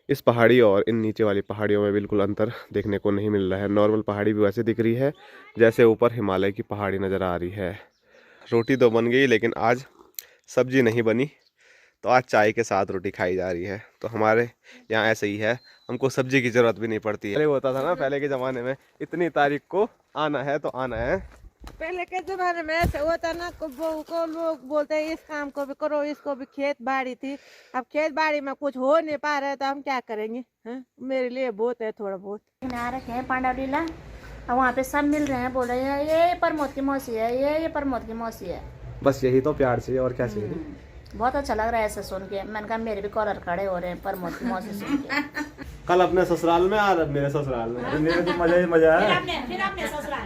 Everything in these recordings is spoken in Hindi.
इस पहाड़ी और इन नीचे वाली पहाड़ियों में बिल्कुल अंतर देखने को नहीं मिल रहा है। नॉर्मल पहाड़ी भी वैसे दिख रही है जैसे ऊपर हिमालय की पहाड़ी नज़र आ रही है। रोटी तो बन गई लेकिन आज सब्जी नहीं बनी, तो आज चाय के साथ रोटी खाई जा रही है। तो हमारे यहाँ ऐसे ही है, हमको सब्जी की ज़रूरत भी नहीं पड़ती है। पहले होता था ना, पहले के ज़माने में इतनी तारीख को आना है तो आना है। पहले के जमाने में ऐसा होता ना, को लोग बोलते हैं इस काम को भी करो, इसको भी। खेत बाड़ी थी, अब खेत बाड़ी में कुछ हो नहीं पा रहा है तो हम क्या करेंगे। मेरे लिए बहुत है, थोड़ा बहुत आ रखे हैं पांडवलीला। अब वहाँ पे सब मिल रहे हैं, बोल रहे हैं ये प्रमोद की मौसी है, ये प्रमोद की मौसी है। बस यही तो प्यार चाहिए और क्या चाहिए। बहुत अच्छा लग रहा है ऐसे सुन के। मैंने कहा मेरे भी कॉलर खड़े हो रहे हैं प्रमोद की मौसी सुन के। कल अपने ससुराल में आ रहा, मेरे ससुराल में मेरे तो मजा ही मजा है।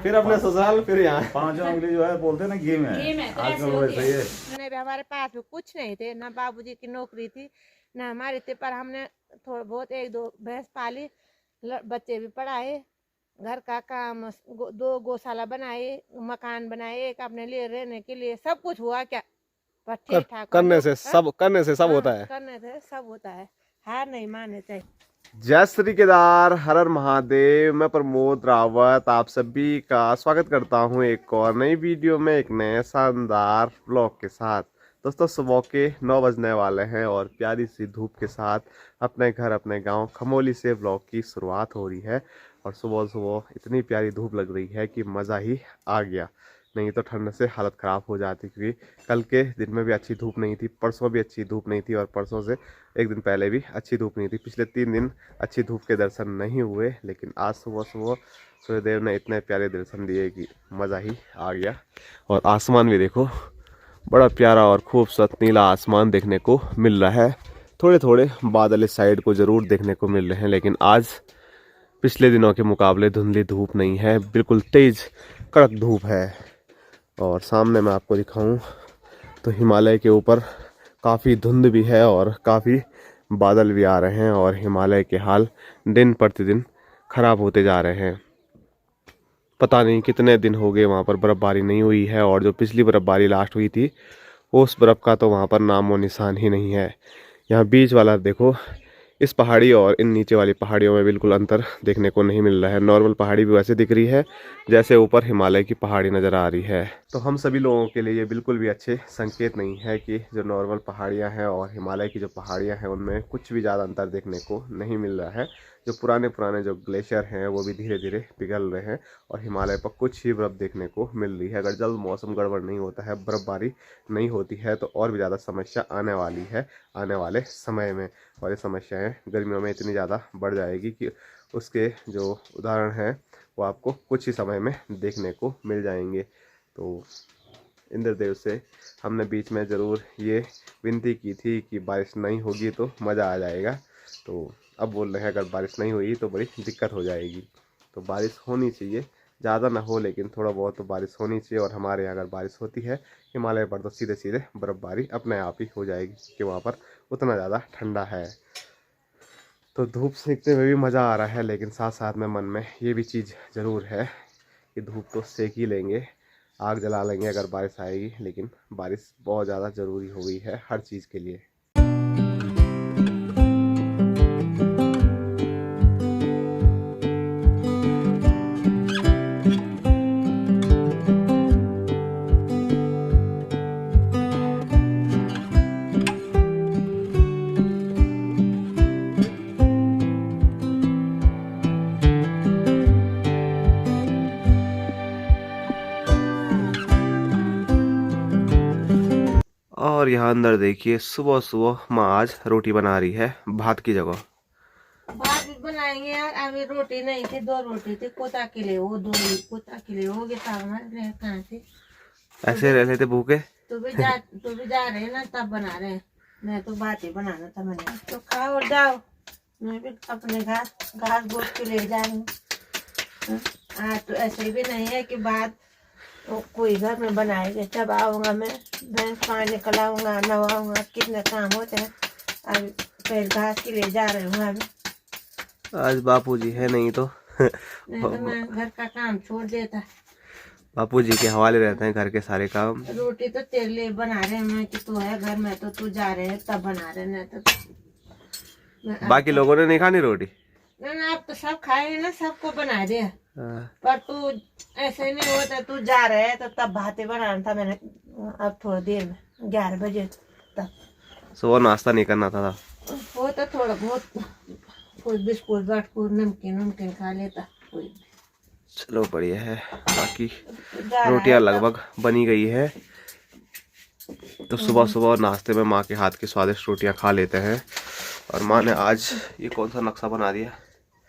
फिर अपने ससुराल, फिर यहाँ। 5 उंगली जो है बोलते हैं ना घी में, आजकल वैसे ही है। मैंने भी, हमारे पास भी कुछ नहीं थे ना, बाबूजी की नौकरी थी ना हमारी थी, पर हमने थोड़ा बहुत 1-2 भैंस पाली, बच्चे भी पढ़ाए, घर का काम, 2 गौशाला बनाए, मकान बनाए, एक अपने लिए रहने के लिए, सब कुछ हुआ क्या। पर ठीक ठाक करने से सब होता है। करने से सब होता है, हार नहीं मानने चाहिए। जय श्री केदार, हर हर महादेव। मैं प्रमोद रावत आप सभी का स्वागत करता हूं एक और नई वीडियो में, एक नए शानदार व्लॉग के साथ। दोस्तों सुबह के 9 बजने वाले हैं और प्यारी सी धूप के साथ अपने घर अपने गांव खमोली से व्लॉग की शुरुआत हो रही है। और सुबह सुबह इतनी प्यारी धूप लग रही है कि मज़ा ही आ गया। नहीं तो ठंड से हालत ख़राब हो जाती, क्योंकि कल के दिन में भी अच्छी धूप नहीं थी, परसों भी अच्छी धूप नहीं थी और परसों से एक दिन पहले भी अच्छी धूप नहीं थी। पिछले 3 दिन अच्छी धूप के दर्शन नहीं हुए, लेकिन आज सुबह सुबह सूर्यदेव ने इतने प्यारे दर्शन दिए कि मज़ा ही आ गया। और आसमान भी देखो, बड़ा प्यारा और खूबसूरत नीला आसमान देखने को मिल रहा है। थोड़े थोड़े बादल इस साइड को ज़रूर देखने को मिल रहे हैं, लेकिन आज पिछले दिनों के मुकाबले धुंधली धूप नहीं है, बिल्कुल तेज़ कड़क धूप है। और सामने मैं आपको दिखाऊं तो हिमालय के ऊपर काफ़ी धुंध भी है और काफ़ी बादल भी आ रहे हैं और हिमालय के हाल दिन प्रतिदिन ख़राब होते जा रहे हैं। पता नहीं कितने दिन हो गए वहाँ पर बर्फ़बारी नहीं हुई है, और जो पिछली बर्फ़बारी लास्ट हुई थी उस बर्फ़ का तो वहाँ पर नामो निशान ही नहीं है। यहाँ बीच वाला देखो, इस पहाड़ी और इन नीचे वाली पहाड़ियों में बिल्कुल अंतर देखने को नहीं मिल रहा है। नॉर्मल पहाड़ी भी वैसे दिख रही है जैसे ऊपर हिमालय की पहाड़ी नज़र आ रही है। तो हम सभी लोगों के लिए ये बिल्कुल भी अच्छे संकेत नहीं है कि जो नॉर्मल पहाड़ियाँ हैं और हिमालय की जो पहाड़ियाँ हैं उनमें कुछ भी ज़्यादा अंतर देखने को नहीं मिल रहा है। जो पुराने जो ग्लेशियर हैं वो भी धीरे धीरे पिघल रहे हैं और हिमालय पर कुछ ही बर्फ़ देखने को मिल रही है। अगर जल्द मौसम गड़बड़ नहीं होता है, बर्फ़बारी नहीं होती है, तो और भी ज़्यादा समस्या आने वाली है आने वाले समय में। और ये समस्याएँ गर्मियों में इतनी ज़्यादा बढ़ जाएगी कि उसके जो उदाहरण हैं वो आपको कुछ ही समय में देखने को मिल जाएंगे। तो इंद्रदेव से हमने बीच में ज़रूर ये विनती की थी कि बारिश नहीं होगी तो मज़ा आ जाएगा। तो अब बोल रहे हैं अगर बारिश नहीं हुई तो बड़ी दिक्कत हो जाएगी। तो बारिश होनी चाहिए, ज़्यादा ना हो लेकिन थोड़ा बहुत तो बारिश होनी चाहिए। और हमारे यहाँ अगर बारिश होती है हिमालय पर तो सीधे सीधे बर्फ़बारी अपने आप ही हो जाएगी, क्योंकि वहाँ पर उतना ज़्यादा ठंडा है। तो धूप सेकते हुए भी मज़ा आ रहा है, लेकिन साथ साथ में मन में ये भी चीज़ ज़रूर है कि धूप तो सेक ही लेंगे, आग जला लेंगे अगर बारिश आएगी। लेकिन बारिश बहुत ज़्यादा ज़रूरी हो गई है हर चीज़ के लिए। और यहाँ अंदर देखिए, सुबह सुबह माँ आज रोटी बना रही है भात की जगह। भात भी बनाएंगे यार, अभी रोटी नहीं थी, 2 रोटी थी, कोता के लिए वो 2 कोता के लिए हो गया था हमारे कहाँ से। ऐसे रह लेते भूखे। तू भी जा रहे हैं ना, तब बना रहे हैं। मैं तो बात ही बनाना था, मैंने तो खाओ और जाओ, मैं भी अपने घास बोट के ले जाऊंगी। हाँ, तो ऐसे भी नहीं है कि बात तो कोई घर में बनाएगा, जब आऊँगा मैं भैंस पानी निकलाऊंगा, नवाऊंगा, कितने काम होते हैं। अभी पहले घास के लिए जा रहे हूँ अभी। आज बापूजी है नहीं तो नहीं तो मैं घर का काम छोड़ देता। बापूजी के हवाले रहते हैं घर के सारे काम। रोटी तो तेरे लिए बना रहे हैं, मैं कि तू है घर में तो तू जा रहे है तब बना रहे, नहीं तो बाकी लोगों ने नहीं खानी रोटी? ना आप तो सब खाएंगे ना, सबको बना दिया। हाँ। पर तू ऐसे नहीं होता, तू जा रहा है तो तब भाते बनाना था मैंने। अब थोड़ी देर में 11 बजे तक सुबह नाश्ता नहीं करना था। वो तो थोड़ा बहुत कुछ बिस्कुट बाटकुट नमकीन नमकीन खा लेता कोई। चलो बढ़िया है। बाकी जा रहा रोटियां है लगभग बनी गई है, तो सुबह सुबह नाश्ते में माँ के हाथ की स्वादिष्ट रोटियां खा लेते हैं। और माँ ने आज ये कौन सा नक्शा बना दिया?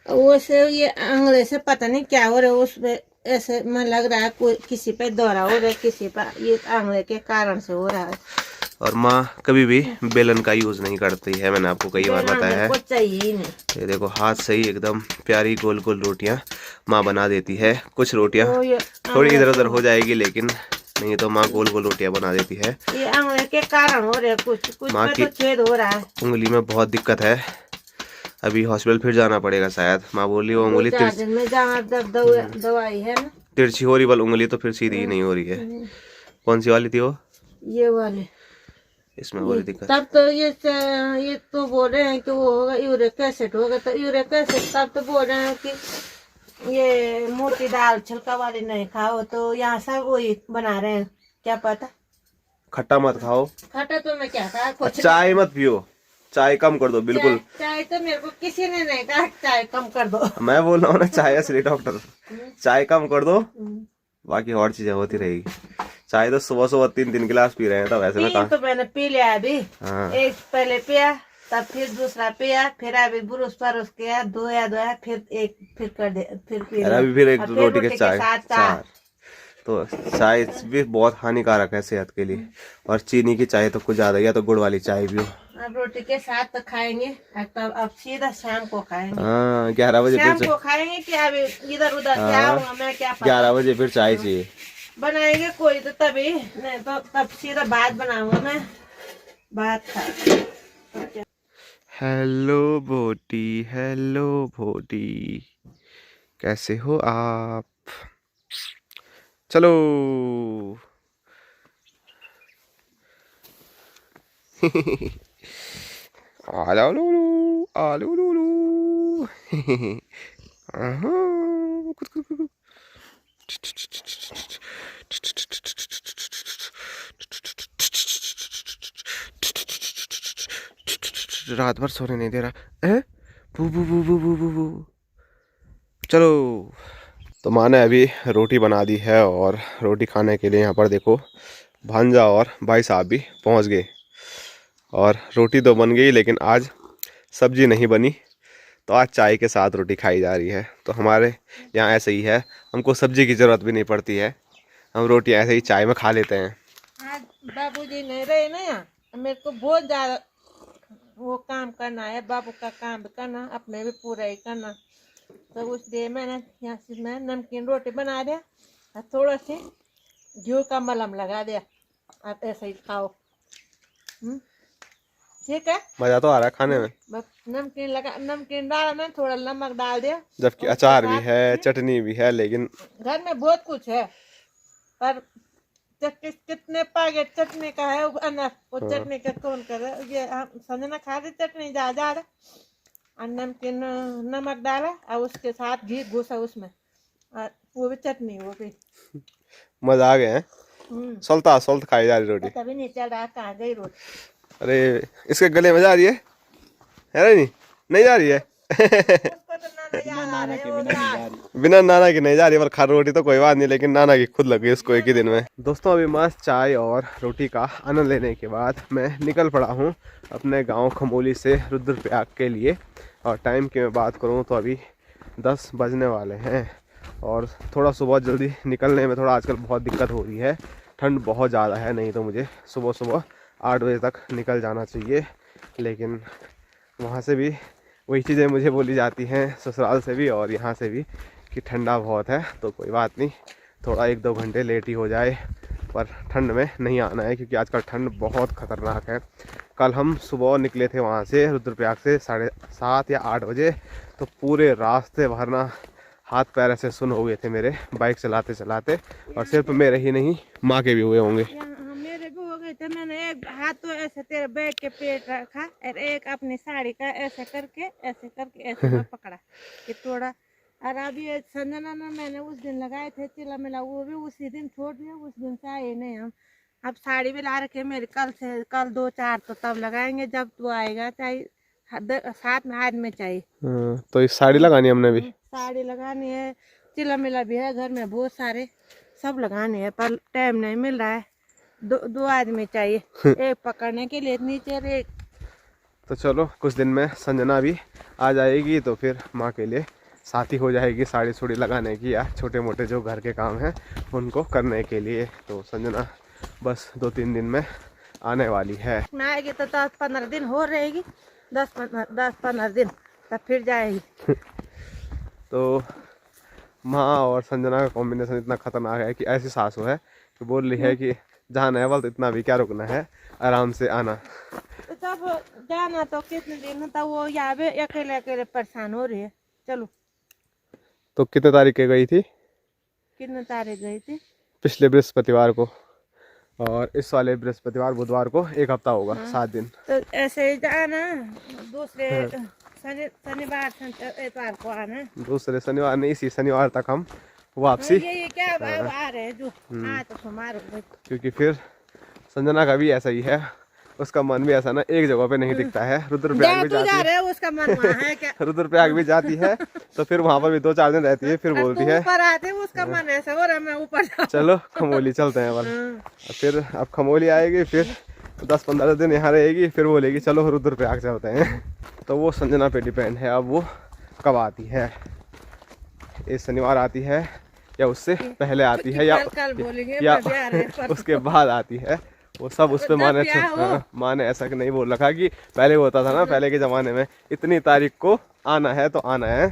वो से ये आंगले से पता नहीं क्या हो रहा है उसपे, ऐसे मन लग रहा है कोई किसी पे दौरा हो रहा है, किसी पर ये आंगले के कारण से हो रहा है। और माँ कभी भी बेलन का यूज नहीं करती है, मैंने आपको कई बार बताया है। कुछ चाहिए ही नहीं। ये देखो हाथ से ही एकदम प्यारी गोल गोल रोटियां माँ बना देती है। कुछ रोटियां तो ये थोड़ी इधर उधर हो जाएगी, लेकिन नहीं तो माँ गोल गोल रोटियां बना देती है। ये आंगले के कारण हो रहा है, कुछ कुछ माँ पे की तो छेद हो रहा है। उंगली में बहुत दिक्कत है, अभी हॉस्पिटल फिर जाना पड़ेगा शायद। माँ बोली वो उंगली 4 दिन में जहाँ जब दवाई है ना, तिरछी हो रही, बल उंगली तो फिर सीधी ही नहीं हो रही है। कौन सी वाली थी वो? ये वाले इसमें हो रही दिक्कत। तब तो ये तो बोल रहे हैं कि वो होगा यूरिक एसिड होगा, तो यूरिक एसिड तब तो बोल रहे हैं कि ये मोटी दाल छिलका वाली नहीं खाओ, तो यहाँ सब वही बना रहे हैं। क्या पता। खट्टा मत खाओ। खट्टा तो मैं क्या कहा, कुछ चाय मत पियो, चाय कम कर दो बिल्कुल। चाय तो मेरे को किसी ने नहीं कहा चाय कम कर दो। मैं बोल रहा हूँ ना, चाय असली डॉक्टर। चाय कम कर दो, बाकी और चीजें होती रहेगी। चाय तो सुबह सुबह 3 गिलास पी रहे हैं, तब ऐसे में तो मैंने पी लिया अभी। हाँ। एक पहले पिया, तब फिर दूसरा पिया, फिर अभी बुरुस परुस किया, धोया फिर एक फिर कर दे, फिर पी लिया। अभी फिर एक और रोटी के साथ चाय। चार। तो चाय भी बहुत हानिकारक है सेहत के लिए, और चीनी की चाय तो कुछ ज्यादा, या तो गुड़ वाली चाय पियो। अब रोटी के साथ तो खाएंगे, तब अब सीधा शाम को खाएंगे। हाँ 11 बजे शाम फिर को खाएंगे कि अभी इधर उधर क्या होगा मैं क्या पता। 11 बजे फिर चाय चाहिए। बनाएंगे कोई तो तभी, नहीं तो तब सीधा भात बनाऊंगा मैं, भात खा। हेलो भोटी, कैसे हो आप? चलो आलो लूलू, आलो लूलू। रात भर सोने नहीं दे रहा है। बू बू बू बू बू बू बू। चलो, तो माँ ने अभी रोटी बना दी है, और रोटी खाने के लिए यहाँ पर देखो भांजा और भाई साहब भी पहुँच गए। और रोटी तो बन गई, लेकिन आज सब्जी नहीं बनी, तो आज चाय के साथ रोटी खाई जा रही है। तो हमारे यहाँ ऐसे ही है, हमको सब्जी की ज़रूरत भी नहीं पड़ती है, हम रोटी ऐसे ही चाय में खा लेते हैं। आज बाबूजी नहीं रहे ना यहाँ, मेरे को बहुत ज्यादा वो काम करना है, बाबू का काम भी करना, अपने भी पूरा ही करना। तो उसलिए मैंने यहाँ से मैं नमकीन रोटी बना दिया और थोड़ा सी घी का मलम लगा दिया, आप ऐसे ही खाओ। ठीक है, मज़ा तो आ रहा है खाने में। बस नमकीन डाला मैं, थोड़ा नमक डाल दिया, जबकि अचार भी है, चटनी भी है, लेकिन घर में बहुत कुछ है, पर कितने पैकेट चटनी का है वो चटनी का कौन करे, ये संजना खा रही चटनी ज्यादा, और नमकीन नमक डाला और उसके साथ घी घुसा उसमें, और वो भी चटनी वो भी। मज़ा आ गया है। सोलता खाई जा रही रोटी। तभी नहीं चल रहा, कहाँ गई रोटी? अरे इसके गले में जा रही है ना? नहीं जा रही है। उसको तो नाना याद आ रहा है, बिना नाना की नहीं जा रही, पर खा रोटी तो कोई बात नहीं, लेकिन नाना की खुद लग गई उसको एक ही दिन में। दोस्तों अभी मस्त चाय और रोटी का आनंद लेने के बाद मैं निकल पड़ा हूँ अपने गांव खमोली से रुद्रप्रयाग के लिए। और टाइम की मैं बात करूँ तो अभी 10 बजने वाले हैं, और थोड़ा सुबह जल्दी निकलने में थोड़ा आजकल बहुत दिक्कत हो रही है, ठंड बहुत ज़्यादा है। नहीं तो मुझे सुबह 8 बजे तक निकल जाना चाहिए, लेकिन वहाँ से भी वही चीज़ें मुझे बोली जाती हैं, ससुराल से भी और यहाँ से भी, कि ठंडा बहुत है। तो कोई बात नहीं, थोड़ा 1-2 घंटे लेट ही हो जाए, पर ठंड में नहीं आना है, क्योंकि आजकल ठंड बहुत ख़तरनाक है। कल हम सुबह निकले थे वहाँ से रुद्रप्रयाग से 7:30 या 8 बजे, तो पूरे रास्ते भरना हाथ पैर ऐसे सुन हो गए थे मेरे बाइक चलाते चलाते, और सिर्फ मेरे ही नहीं माँ के भी हुए होंगे। मेरे भी हो गए हुए थे, मैंने एक हाथ तो ऐसे तेरे बैग के पेट रखा और एक अपनी साड़ी का ऐसे करके मैं पकड़ा कि थोड़ा। और अभी ये संजना ना मैंने उस दिन लगाए थे चिल्ला मिला, वो भी उसी दिन छोड़ दिया, उस दिन से आए नहीं हम। अब साड़ी भी ला रखे मेरी, कल 2-4 तो तब लगाएंगे जब तू आएगा, चाहिए साथ में आदमी चाहिए। तो इस साड़ी लगानी हमने भी, साड़ी लगानी है, चिल्ला मिला भी है घर में बहुत सारे, सब लगाने हैं पर टाइम नहीं मिल रहा है। दो आदमी चाहिए, एक पकड़ने के लिए नीचे और एक। तो चलो कुछ दिन में संजना भी आ जाएगी तो फिर माँ के लिए साथी हो जाएगी साड़ी सूड़ी लगाने की या छोटे मोटे जो घर के काम हैं उनको करने के लिए। तो संजना बस 2-3 दिन में आने वाली है। मैं आएगी तो 10-15 दिन हो रहेगी, 10-15 दिन तब फिर जाएगी। तो माँ और संजना का कॉम्बिनेशन इतना खतरनाक है कि ऐसी सासू है कि बोल रही है कि जाना है बल तो इतना भी क्या रुकना है, आराम से आना। तो जब जाना तो कितने दिन तब वो यहाँ पे अकेले अकेले परेशान हो रही है। चलो। तो कितने तारीख के गई थी? कितने तारीख गई थी? पिछले बृहस्पतिवार को, और इस वाले बृहस्पतिवार बुधवार को 1 हफ्ता होगा। 7 दिन। तो ऐसे ही जाना, दूसरे शनिवार एतवार को आना, दूसरे शनिवार नहीं, इसी शनिवार तक हम वापसी। ये क्या अब आ रहे हैं जो हाँ तो हमारे, क्योंकि फिर संजना का भी ऐसा ही है, उसका मन भी ऐसा ना एक जगह पे नहीं टिकता है। रुद्रप्रयाग भी जाती है, उसका मन वहाँ है क्या? रुद्रप्रयाग भी जाती है तो फिर वहाँ पर भी 2-4 दिन रहती है, फिर बोलती है ऊपर आते उसका मन ऐसा हो रहा है मैं ऊपर जाऊं। चलो खमोली चलते हैं बल। फिर अब खमोली आएगी, फिर 10-15 दिन यहाँ रहेगी, फिर बोलेगी चलो रुद्रप्रयाग चलते हैं। तो वो संजना पे डिपेंड है अब वो कब आती है, इस शनिवार आती है या उससे पहले आती है या उसके बाद आती है, वो सब उस पे माँ ने ऐसा नहीं बोल रखा कि पहले होता था ना, पहले के ज़माने में इतनी तारीख को आना है तो आना है।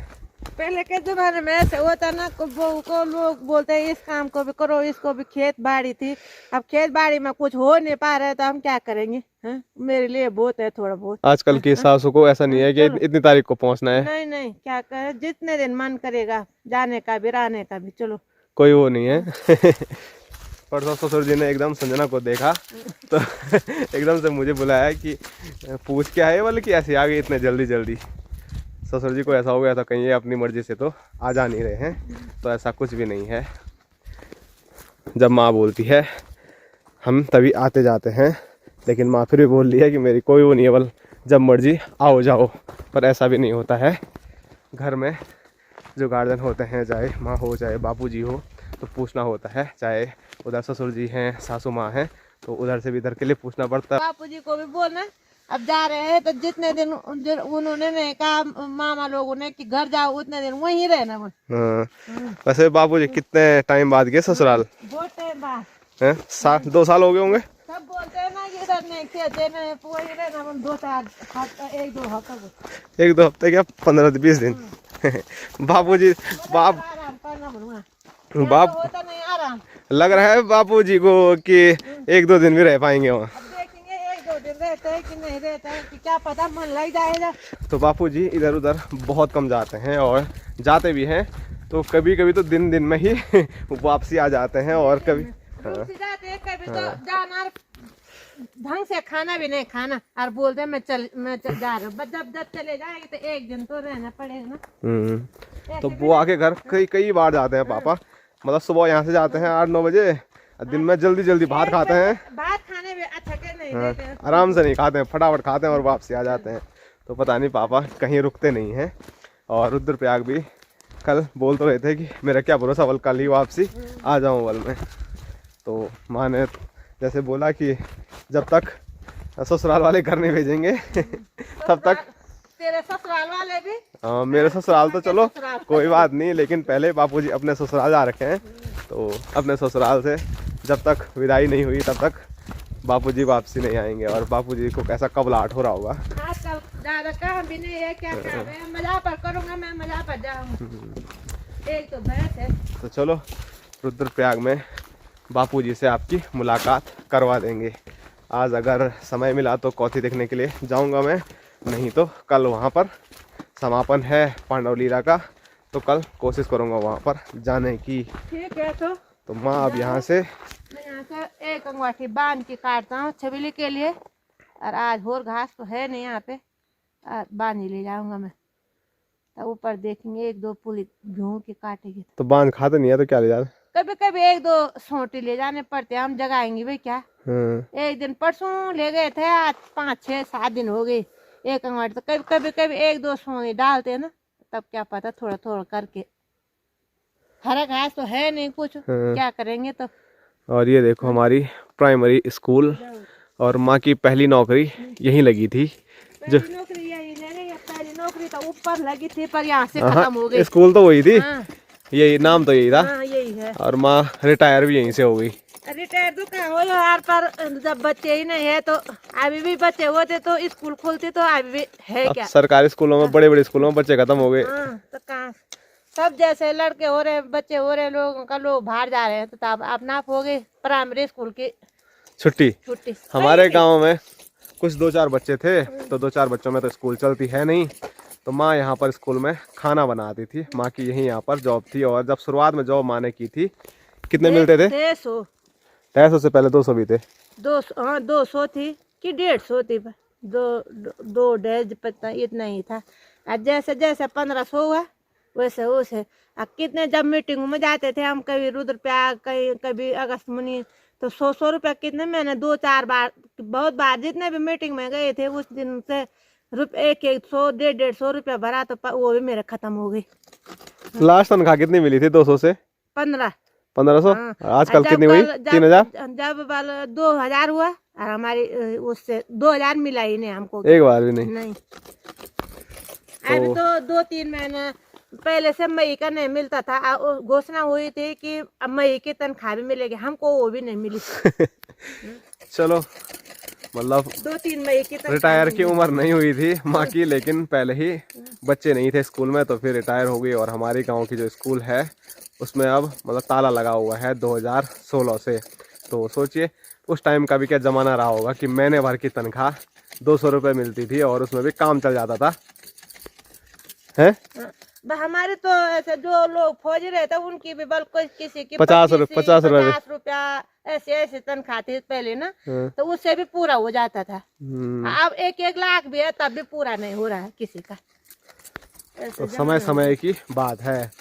पहले के जमाने में ऐसे होता ना, बहू को लोग बोलते हैं इस काम को भी करो, इसको भी खेत बाड़ी थी, अब खेत बाड़ी में कुछ हो नहीं पा रहा है तो हम क्या करेंगे? मेरे लिए बहुत है थोड़ा बहुत। आजकल की सासू को ऐसा नहीं है कि इतनी तारीख को पहुंचना है। नहीं क्या करे, जितने दिन मन करेगा जाने का भी रहने का भी, चलो कोई वो नहीं है। परसों ससुर जी ने एकदम संजना को देखा तो एकदम से मुझे बुलाया कि पूछ के आए बोले कि ऐसे आ गई इतने जल्दी। ससुर जी को ऐसा हो गया था कहीं ये अपनी मर्जी से तो आ जा नहीं रहे हैं, तो ऐसा कुछ भी नहीं है। जब माँ बोलती है हम तभी आते जाते हैं, लेकिन माँ फिर भी बोल रही है कि मेरी कोई वो नहीं है, बल जब मर्जी आओ जाओ। पर ऐसा भी नहीं होता है, घर में जो गार्जियन होते हैं, चाहे माँ हो चाहे बापूजी हो, तो पूछना होता है। चाहे उधर ससुर जी हैं, सासू माँ हैं, तो उधर से भी इधर के लिए पूछना पड़ता है। बापूजी को भी बोलना अब जा रहे हैं तो जितने दिन उन्होंने नहीं कहा मामा लोगों ने कि घर जाओ उतने दिन वहीं रहना। वैसे बापूजी कितने टाइम बाद गए ससुराल? बहुत टाइम बाद हैं, 2 साल हो गए होंगे। सब बोलते हैं ना कि इधर नहीं खेते नहीं, वहीं रहना 2-4 हफ्ते, 1-2 हफ्ते, 1-2 हफ्ते क्या 15-20 दिन। बापूजी बाप होता नहीं आराम। लग रहा है बापूजी को कि 1-2 दिन भी रह पाएंगे वहाँ। देखेंगे 1-2 दिन रहते हैं कि नहीं रहते हैं कि क्या पता, मन लग जाएगा। तो बापूजी इधर उधर बहुत कम जाते हैं, और जाते भी हैं तो कभी कभी तो दिन में ही वापसी आ जाते हैं, और कभी जाते हैं, कभी तो जाना ढंग से खाना भी नहीं खाना और बोलते मैं चल जा रहा हूँ। जब चले जाएंगे तो 1 दिन तो रहना पड़ेगा ना। तो वो आके घर कई बार जाते हैं पापा, मतलब सुबह यहाँ से जाते हैं 8-9 बजे, दिन में जल्दी भात खाते हैं। भात खाने में अच्छा के नहीं देते हैं, आराम से नहीं खाते हैं, फटाफट खाते हैं और वापसी आ जाते हैं। तो पता नहीं पापा कहीं रुकते नहीं हैं। और रुद्रप्रयाग भी कल बोल तो रहे थे कि मेरा क्या भरोसा, बल कल ही वापसी आ जाऊँ बल में। तो माँ ने जैसे बोला कि जब तक ससुराल वाले घर नहीं भेजेंगे तब तक तेरे ससुराल वाले भी। मेरे ससुराल तो चलो कोई बात नहीं, लेकिन पहले बापूजी अपने ससुराल जा रखे हैं, तो अपने ससुराल से जब तक विदाई नहीं हुई तब तक बापूजी वापसी नहीं आएंगे। और बापूजी को कैसा कबलाहट हो रहा होगा। आजकल ज्यादा काम भी नहीं है, क्या काम है, मजा पर करूँगा मैं, मजा पर जाऊँगा। एक तो भैंस है। तो चलो रुद्रप्रयाग में बापूजी से आपकी मुलाकात करवा देंगे। आज अगर समय मिला तो कौथी देखने के लिए जाऊंगा मैं, नहीं तो कल वहाँ पर समापन है पांडव लीला का, तो कल कोशिश करूंगा वहाँ पर जाने की। ठीक है, तो तो माँ अब यहाँ से मैं यहाँ से एक अंगूठी बांध के काटता हूँ छबीली के लिए, और आज और घास तो है नहीं यहाँ पे, बांध ही ले जाऊंगा मैं। तो ऊपर देखेंगे एक दो पुली घूम के काटेंगे। तो बांध खाते नहीं है तो क्या ले जा रहे? कभी कभी एक दो सोटी ले जाने पड़ते हैं, हम जगाएंगे भाई क्या। एक दिन परसों ले गए थे, आज 5 6 7 दिन हो गए एक अंगूठी। तो कभी कभी एक दो सोने डालते हैं ना, तब क्या पता थोड़ा थोड़ा करके। हरा घास तो है नहीं कुछ, क्या करेंगे तो। और ये देखो हमारी प्राइमरी स्कूल, और माँ की पहली नौकरी यहीं लगी थी। जो पहली नौकरी यही लगी, पहली नौकरी तो ऊपर लगी थी पर यहाँ से खत्म हो गई। स्कूल तो वही थी, हाँ, यही नाम तो यही था। हाँ, यही है। और माँ रिटायर भी यहीं से हो गई। रिटायर तो कहाँ हो यार, पर जब बच्चे ही नहीं है तो अभी भी बच्चे होते तो स्कूल खुलती तो अभी भी है क्या। सरकारी स्कूलों में, बड़े बड़े स्कूलों में बच्चे खत्म हो गए। हाँ, तो कहाँ सब जैसे लड़के हो रहे, बच्चे हो रहे, लोगों का लोग बाहर जा रहे हैं, तो तब आप नाप हो गए प्राइमरी स्कूल की छुट्टी। छुट्टी। हमारे गांव में कुछ 2-4 बच्चे थे, तो 2-4 बच्चों में तो स्कूल चलती है नहीं, तो माँ यहाँ पर स्कूल में खाना बनाती थी। माँ की यहीं यहाँ पर जॉब थी, और जब शुरुआत में जॉब माँ ने की थी, कितने मिलते थे? 150 से पहले 200 भी थे। 200, हाँ 200 थी कि 150 थी, दो 1.5 पता इतना ही था। आज जैसे जैसे 1500 हुआ वैसे वैसे। कितने जब मीटिंग में जाते थे हम, कभी रुद्रप्रयाग, कभी अगस्त मुनि, तो 100 रुपया कितने, मैंने 2-4 बार, बहुत बार जितने भी मीटिंग में गए थे उस दिन से 100, 150 रुपया भरा, तो वो भी मेरे खत्म हो गई। लास्ट तनख्वाह कितनी मिली थी? 200 से 1500। हाँ। आजकल कितनी हुई? 3000। जब 2000 हुआ, और हमारी उससे 2000 मिला ही नहीं हमको, एक बार भी नहीं। अभी तो 2-3 महीने पहले से मई का नहीं मिलता था, घोषणा हुई थी कि अब मई की तनख्वाह भी मिलेगी, हमको वो भी नहीं मिली। चलो, मतलब 2-3 मई की रिटायर की उम्र नहीं हुई थी माँ की, लेकिन पहले ही बच्चे नहीं थे स्कूल में, तो फिर रिटायर हो गई। और हमारी गांव की जो स्कूल है उसमें अब मतलब ताला लगा हुआ है 2016 से। तो सोचिए उस टाइम का भी क्या ज़माना रहा होगा कि महीने भर की तनख्वाह 200 रुपये मिलती थी, और उसमें भी काम चल जाता था। हैं? हमारे तो ऐसे जो लोग फौजी रहते उनकी भी बल कोई किसी की 50 रुपया ऐसे तनख्वाह थी पहले ना, तो उससे भी पूरा हो जाता था। अब 1-1 लाख भी है तब भी पूरा नहीं हो रहा है किसी का। तो समय समय की बात है।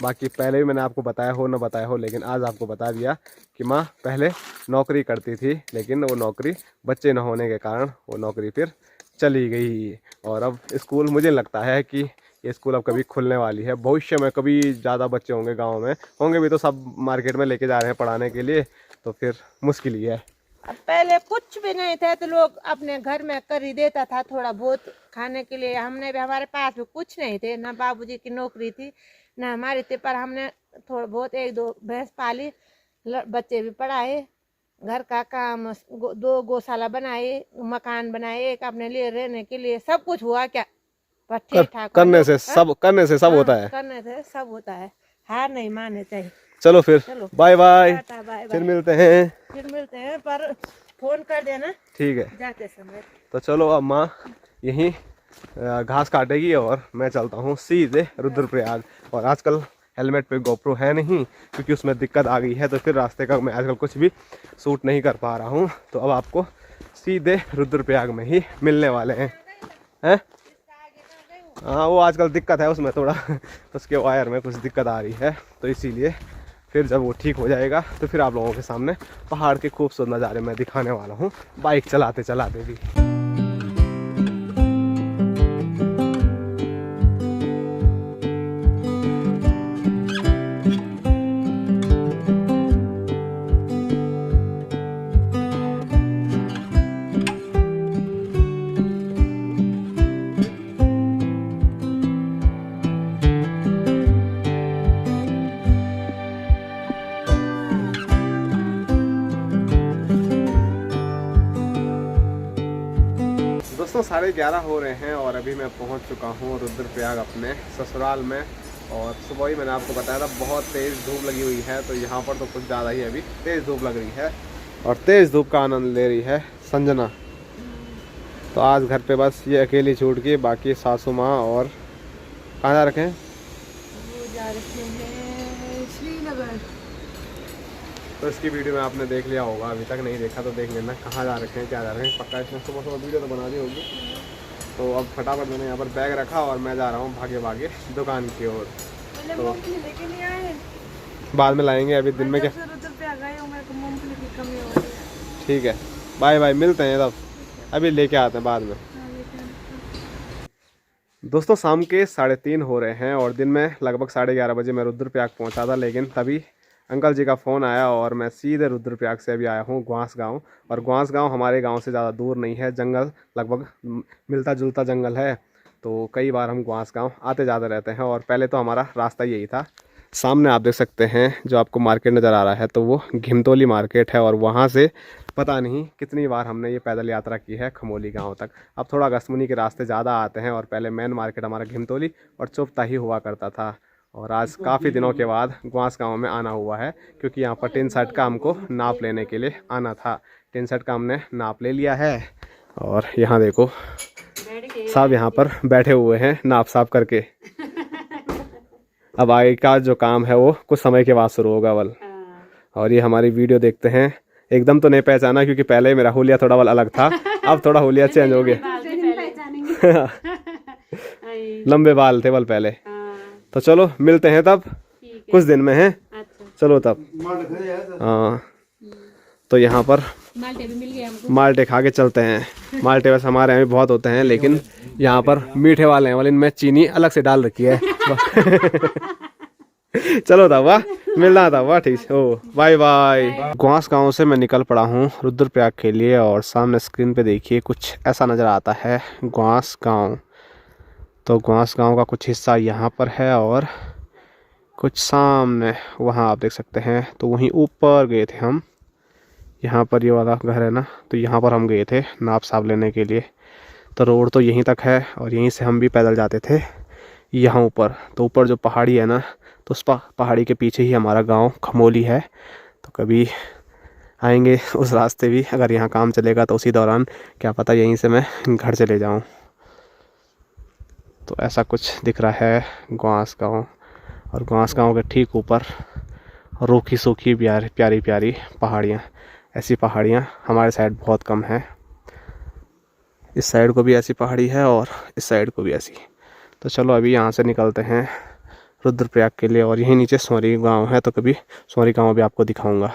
बाकी पहले भी मैंने आपको बताया हो न बताया हो, लेकिन आज आपको बता दिया कि माँ पहले नौकरी करती थी, लेकिन वो नौकरी बच्चे न होने के कारण वो नौकरी फिर चली गई। और अब स्कूल, मुझे लगता है कि ये स्कूल अब कभी खुलने वाली है। भविष्य में कभी ज़्यादा बच्चे होंगे गांव में, होंगे भी तो सब मार्केट में लेके जा रहे हैं पढ़ाने के लिए, तो फिर मुश्किल ही है। अब पहले कुछ भी नहीं थे तो लोग अपने घर में कर ही देता था थोड़ा बहुत खाने के लिए। हमने भी, हमारे पास भी कुछ नहीं थे, ना बाबूजी की नौकरी थी ना हमारी थी, पर हमने थोड़ा बहुत 1-2 भैंस पाली, बच्चे भी पढ़ाए, घर का काम, 2 गौशाला बनाए, मकान बनाए, एक अपने लिए रहने के लिए, सब कुछ हुआ क्या। पर ठीक ठाक करने से सब होता है। करने से सब होता है, हार नहीं मानने चाहिए। चलो फिर बाय बाय, फिर मिलते हैं। पर फोन कर देना, ठीक है, जाते समय। तो चलो अब माँ यहीं घास काटेगी और मैं चलता हूँ सीधे रुद्रप्रयाग। और आजकल हेलमेट पे गोप्रो है नहीं, क्योंकि उसमें दिक्कत आ गई है, तो फिर रास्ते का मैं आजकल कुछ भी शूट नहीं कर पा रहा हूँ। तो अब आपको सीधे रुद्रप्रयाग में ही मिलने वाले हैं। हाँ, वो आजकल दिक्कत है उसमें थोड़ा उसके वायर में कुछ दिक्कत आ रही है, तो इसीलिए फिर जब वो ठीक हो जाएगा तो फिर आप लोगों के सामने पहाड़ के खूबसूरत नज़ारे मैं दिखाने वाला हूँ, बाइक चलाते चलाते भी। दोस्तों 11:30 हो रहे हैं और अभी मैं पहुंच चुका हूं रुद्रप्रयाग अपने ससुराल में। और सुबह ही मैंने आपको बताया था बहुत तेज़ धूप लगी हुई है, तो यहाँ पर तो कुछ ज़्यादा ही अभी तेज़ धूप लग रही है, और तेज़ धूप का आनंद ले रही है संजना। तो आज घर पे बस ये अकेली छूट गई, बाकी सासू माँ और कहाँ जा रखे हैं? वो जा रखे हैं श्रीनगर। तो इसकी वीडियो में आपने देख लिया होगा, अभी तक नहीं देखा तो देख लेना कहाँ जा रखे हैं, क्या जा रहे हैं। पक्का इसने सुबह सुबह वीडियो तो बना दी होगी। तो अब फटाफट मैंने यहाँ पर बैग रखा और मैं जा रहा हूँ भागे भागे दुकान की ओर। तो बाद में लाएंगे, अभी दिन में क्या। ठीक है, बाय बाय, मिलते हैं तब, अभी लेके आते हैं बाद में। दोस्तों शाम के 3:30 हो रहे हैं और दिन में लगभग 11:30 बजे मैं रुद्रप्रयाग पहुंचा था, लेकिन तभी अंकल जी का फ़ोन आया और मैं सीधे रुद्रप्रयाग से अभी आया हूं ग्वास गांव। और ग्वास गांव हमारे गांव से ज़्यादा दूर नहीं है, जंगल लगभग मिलता जुलता जंगल है। तो कई बार हम ग्वास गांव आते जाते रहते हैं और पहले तो हमारा रास्ता यही था। सामने आप देख सकते हैं जो आपको मार्केट नज़र आ रहा है, तो वो घिमतोली मार्केट है और वहाँ से पता नहीं कितनी बार हमने ये पैदल यात्रा की है खमोली गांव तक। अब थोड़ा अगस्त्यमुनि के रास्ते ज़्यादा आते हैं और पहले मेन मार्केट हमारा घिमतोली और चुपता ही हुआ करता था। और आज काफ़ी दिनों के बाद ग्वास गांव में आना हुआ है, क्योंकि यहाँ पर टिन सेट का हमको नाप लेने के लिए आना था। टिन सेट का हमने नाप ले लिया है और यहाँ देखो सब यहाँ पर बैठे हुए हैं नाप साफ करके। अब आगे का जो काम है वो कुछ समय के बाद शुरू होगा वल। और ये हमारी वीडियो देखते हैं, एकदम तो नहीं पहचाना क्योंकि पहले मेरा हुलिया थोड़ा वल अलग था, अब थोड़ा हुलिया चेंज हो गया। लंबे बाल थे वल पहले। तो चलो मिलते हैं तब कुछ दिन में, हैं। चलो तब। हाँ, तो यहाँ पर माल्टे भी मिल गए हमको, माल्टे खा के चलते हैं। माल्टे वैसे हमारे यहाँ भी बहुत होते हैं, लेकिन यहाँ पर मीठे वाले हैं, वाले इनमें चीनी अलग से डाल रखी है। चलो तब, वाह मिलना था, वाह ठीक, ओ बाय बाय। ग्वास गांव से मैं निकल पड़ा हूँ रुद्रप्रयाग के लिए और सामने स्क्रीन पे देखिए कुछ ऐसा नज़र आता है ग्वास गांव। तो ग्वास गांव का कुछ हिस्सा यहाँ पर है और कुछ सामने वहाँ आप देख सकते हैं। तो वहीं ऊपर गए थे हम, यहाँ पर ये वाला घर है ना, तो यहाँ पर हम गए थे नाप साफ लेने के लिए। तो रोड तो यहीं तक है और यहीं से हम भी पैदल जाते थे यहाँ ऊपर। तो ऊपर जो पहाड़ी है ना, तो उस पहाड़ी के पीछे ही हमारा गांव खमोली है। तो कभी आएंगे उस रास्ते भी, अगर यहाँ काम चलेगा तो उसी दौरान क्या पता यहीं से मैं घर चले जाऊँ। तो ऐसा कुछ दिख रहा है ग्वास गांव। और ग्वास गांव के ठीक ऊपर रूखी सूखी प्यारी प्यारी पहाड़ियाँ। ऐसी पहाड़ियाँ हमारे साइड बहुत कम है। इस साइड को भी ऐसी पहाड़ी है और इस साइड को भी ऐसी। तो चलो अभी यहाँ से निकलते हैं रुद्रप्रयाग के लिए। और यहीं नीचे सौरी गांव है, तो कभी सौरी गांव भी आपको दिखाऊंगा।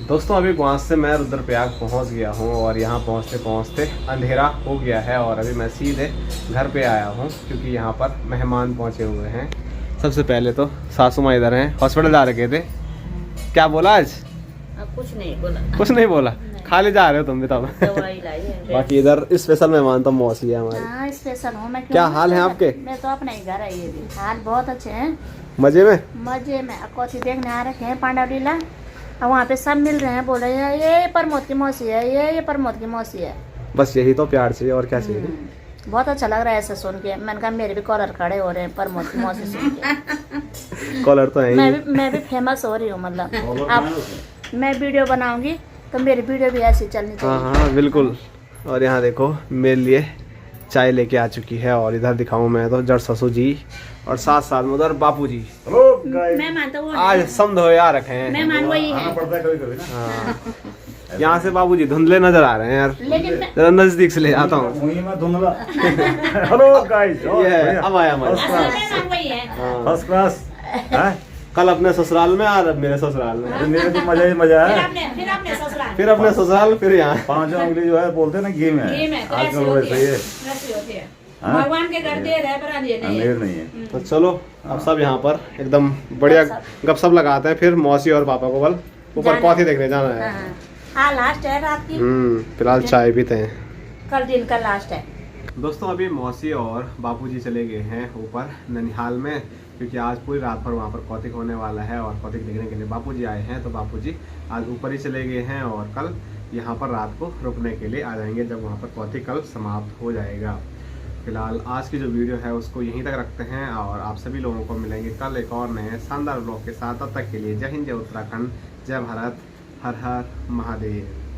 दोस्तों अभी ग्वास से मैं रुद्रप्रयाग पहुंच गया हूं और यहां पहुंचते पहुंचते अंधेरा हो गया है और अभी मैं सीधे घर पे आया हूं, क्योंकि यहां पर मेहमान पहुंचे हुए हैं। सबसे पहले तो सासू माँ इधर हैं, हॉस्पिटल जा रखे थे। क्या बोला आज? कुछ नहीं बोला। कुछ नहीं बोला, खाली जा रहे हो तुम भी तब। दवाई लाई है। बाकी इधर स्पेशल मेहमान तो मौसी है हमारी। हाँ स्पेशल हूँ मैं। क्या हाल है आपके? मैं तो अपने ही घर आई थी। हाल बहुत अच्छे हैं, मजे में। मजे में। कौथी देखने आ रखे हैं पांडव लीला, और वहाँ पे सब मिल रहे हैं, बोल रहे हैं ये प्रमोद की मौसी है, ये प्रमोद की मौसी है। बस यही तो प्यार चाहिए, और क्या चाहिए। बहुत अच्छा लग रहा है ऐसे सुन के। मैंने कहा मेरे भी कॉलर खड़े हो रहे हैं प्रमोद की मौसी सुन के। कॉलर तो है ही। मैं भी फेमस हो रही हूँ, मतलब अब मैं वीडियो बनाऊंगी तो मेरी वीडियो भी ऐसी चलनी चाहिए। हाँ हाँ बिल्कुल। और यहाँ देखो मेरे लिए चाय लेके आ चुकी है और इधर दिखाऊं मैं तो जड़ ससुर जी और साथ साथ में उधर बापू जी। मेहमान तो वो आज समझो यार रखे हैं। मेहमान वही है। हाँ यहाँ से बाबू जी धुंधले नजर आ रहे हैं यार, लेकिन जरा नजदीक से ले जाता हूँ। हेलो गाइस, अब आया मेहमान वही है। First class. कल अपने ससुराल में और अब मेरे ससुराल में। मेरे तो मजा ही मजा है। फिर अपने ससुराल फिर यहाँ। पांचों उंगली जो है बोलते हैं ना गेम है, आजकल वैसे ही है। भगवान के घर देर है पर अंधेर नहीं है। अंधेर नहीं है। तो चलो अब सब यहाँ पर एकदम बढ़िया गपशप लगाते हैं, फिर मौसी और पापा को बल ऊपर कॉफी देखने जाना है। हाँ लास्ट है रात की। फिलहाल चाय पीते हैं। कल दिन का लास्ट है। दोस्तों अभी मौसी और बापूजी चले गए हैं ऊपर ननिहाल में, क्योंकि आज पूरी रात भर वहाँ पर कौतिक होने वाला है और कौतिक देखने के लिए बापूजी आए हैं। तो बापूजी आज ऊपर ही चले गए हैं और कल यहाँ पर रात को रुकने के लिए आ जाएंगे जब वहाँ पर कौथी कल्प समाप्त हो जाएगा। फिलहाल आज की जो वीडियो है उसको यहीं तक रखते हैं और आप सभी लोगों को मिलेंगे कल एक और नए शानदार ब्लॉग के साथ। तब तक के लिए जय हिंद, जय उत्तराखंड, जय भारत, हर हर महादेव।